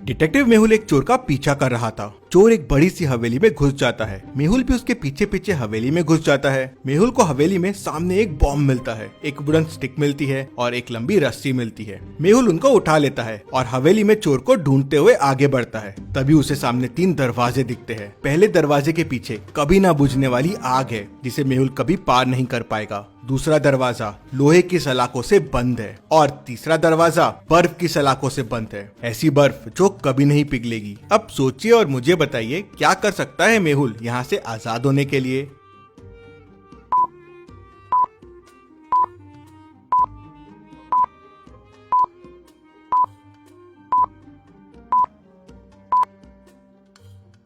Detective Mehul एक चोर का पीछा कर रहा था। चोर एक बड़ी सी हवेली में घुस जाता है। मेहुल भी उसके पीछे पीछे हवेली में घुस जाता है। मेहुल को हवेली में सामने एक बॉम्ब मिलता है, एक वुडन स्टिक मिलती है और एक लंबी रस्सी मिलती है। मेहुल उनको उठा लेता है और हवेली में चोर को ढूंढते हुए आगे बढ़ता है। तभी उसे सामने 3 दरवाजे दिखते हैं। पहले दरवाजे के पीछे कभी ना बुझने वाली आग है जिसे मेहुल कभी पार नहीं कर पाएगा। दूसरा दरवाजा लोहे की सलाखों से बंद है और तीसरा दरवाजा बर्फ की सलाखों से बंद है, ऐसी बर्फ जो कभी नहीं पिघलेगी। अब सोचिए और मुझे बताइए क्या कर सकता है मेहुल यहाँ से आजाद होने के लिए।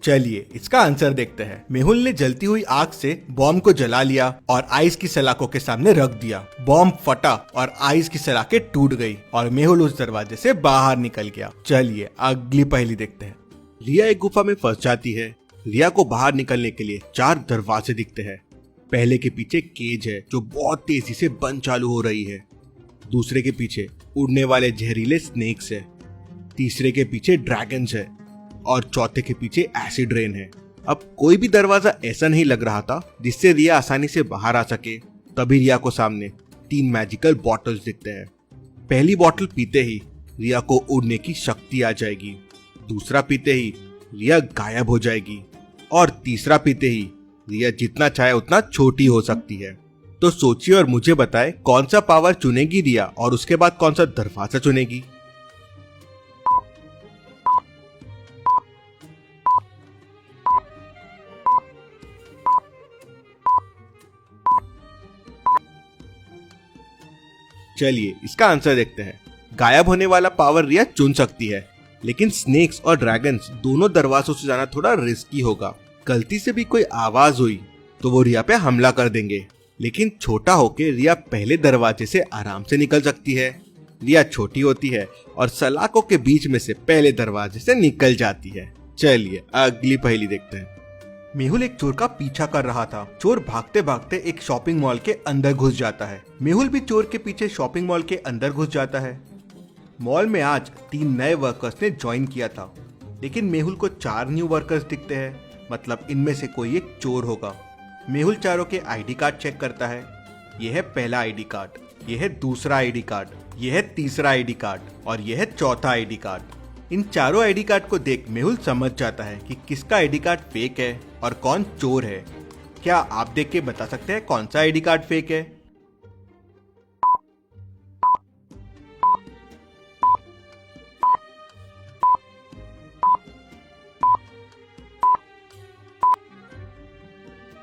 चलिए इसका आंसर देखते हैं। मेहुल ने जलती हुई आग से बॉम्ब को जला लिया और आइस की सलाखों के सामने रख दिया। बॉम्ब फटा और आइस की सलाखें टूट गई और मेहुल उस दरवाजे से बाहर निकल गया। चलिए अगली पहेली देखते हैं। रिया एक गुफा में फंस जाती है। रिया को बाहर निकलने के लिए 4 दरवाजे दिखते हैं। पहले के पीछे केज है जो बहुत तेजी से बंद चालू हो रही है। दूसरे के पीछे उड़ने वाले जहरीले स्नेक्स है। तीसरे के पीछे ड्रैगन्स है और चौथे के पीछे एसिड रेन है। अब कोई भी दरवाजा ऐसा नहीं लग रहा था जिससे रिया आसानी से बाहर आ सके। तभी रिया को सामने 3 मैजिकल बॉटल्स दिखते हैं। पहली बोतल पीते ही रिया को उड़ने की शक्ति आ जाएगी। दूसरा पीते ही रिया गायब हो जाएगी और तीसरा पीते ही रिया जितना चाहे उतना छोटी हो सकती है। तो सोचिए और मुझे बताए कौन सा पावर चुनेगी रिया और उसके बाद कौन सा दरवाजा चुनेगी। चलिए इसका आंसर देखते हैं। गायब होने वाला पावर रिया चुन सकती है, लेकिन स्नेक्स और ड्रैगन्स दोनों दरवाजों से जाना थोड़ा रिस्की होगा। गलती से भी कोई आवाज हुई तो वो रिया पे हमला कर देंगे, लेकिन छोटा होके रिया पहले दरवाजे से आराम से निकल सकती है। रिया छोटी होती है और सलाखों के बीच में से पहले दरवाजे से निकल जाती है। चलिए अगली पहेली देखते हैं। मेहुल एक चोर का पीछा कर रहा था। चोर भागते भागते एक शॉपिंग मॉल के अंदर घुस जाता है। मेहुल भी चोर के पीछे शॉपिंग मॉल के अंदर घुस जाता है। मॉल में आज 3 नए वर्कर्स ने ज्वाइन किया था, लेकिन मेहुल को 4 न्यू वर्कर्स दिखते हैं, मतलब इनमें से कोई एक चोर होगा। मेहुल चारों के आईडी कार्ड चेक करता है। यह है पहला आईडी कार्ड, यह है दूसरा आईडी कार्ड, यह है तीसरा आईडी कार्ड और यह है चौथा आईडी कार्ड। इन चारों आईडी कार्ड को देख मेहुल समझ जाता है कि किसका आईडी कार्ड फेक है और कौन चोर है। क्या आप देख के बता सकते हैं कौन सा आईडी कार्ड फेक है?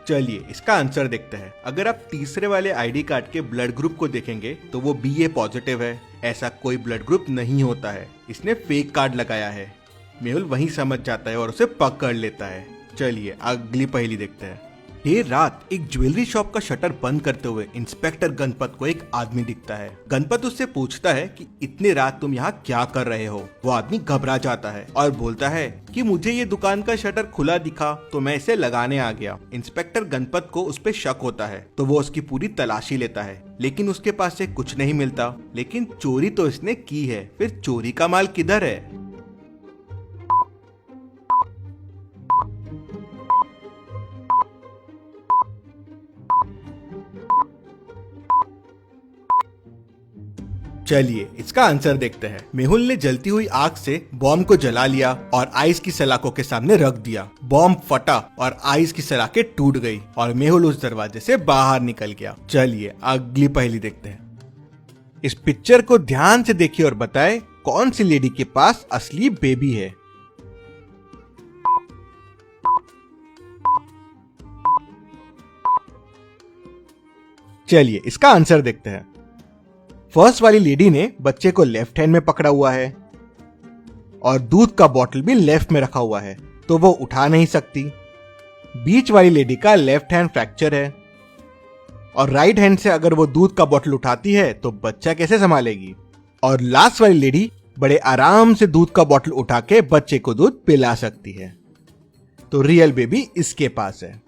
चलिए इसका आंसर देखते हैं। अगर आप तीसरे वाले आईडी कार्ड के ब्लड ग्रुप को देखेंगे तो वो BA पॉजिटिव है। ऐसा कोई ब्लड ग्रुप नहीं होता है, इसने फेक कार्ड लगाया है। मेहुल वहीं समझ जाता है और उसे पकड़ लेता है। चलिए अगली पहेली देखते हैं। देर रात एक ज्वेलरी शॉप का शटर बंद करते हुए इंस्पेक्टर गणपत को एक आदमी दिखता है। गणपत उससे पूछता है कि इतने रात तुम यहाँ क्या कर रहे हो। वो आदमी घबरा जाता है और बोलता है कि मुझे ये दुकान का शटर खुला दिखा तो मैं इसे लगाने आ गया। इंस्पेक्टर गणपत को उस पे शक होता है तो वो उसकी पूरी तलाशी लेता है, लेकिन उसके पास से कुछ नहीं मिलता। लेकिन चोरी तो इसने की है, फिर चोरी का माल किधर है? चलिए इसका आंसर देखते हैं। मेहुल ने जलती हुई आग से बॉम्ब को जला लिया और आइस की सलाखों के सामने रख दिया। बॉम्ब फटा और आइस की सलाखें टूट गई और मेहुल उस दरवाजे से बाहर निकल गया। चलिए अगली पहेली देखते हैं। इस पिक्चर को ध्यान से देखिए और बताएं कौन सी लेडी के पास असली बेबी है। चलिए इसका आंसर देखते हैं। फर्स्ट वाली लेडी ने बच्चे को लेफ्ट हैंड में पकड़ा हुआ है और दूध का बॉटल भी लेफ्ट में रखा हुआ है, तो वो उठा नहीं सकती। बीच वाली लेडी का लेफ्ट हैंड फ्रैक्चर है और राइट हैंड से अगर वो दूध का बॉटल उठाती है तो बच्चा कैसे संभालेगी। और लास्ट वाली लेडी बड़े आराम से दूध का बॉटल उठा के बच्चे को दूध पिला सकती है। तो रियल बेबी इसके पास है।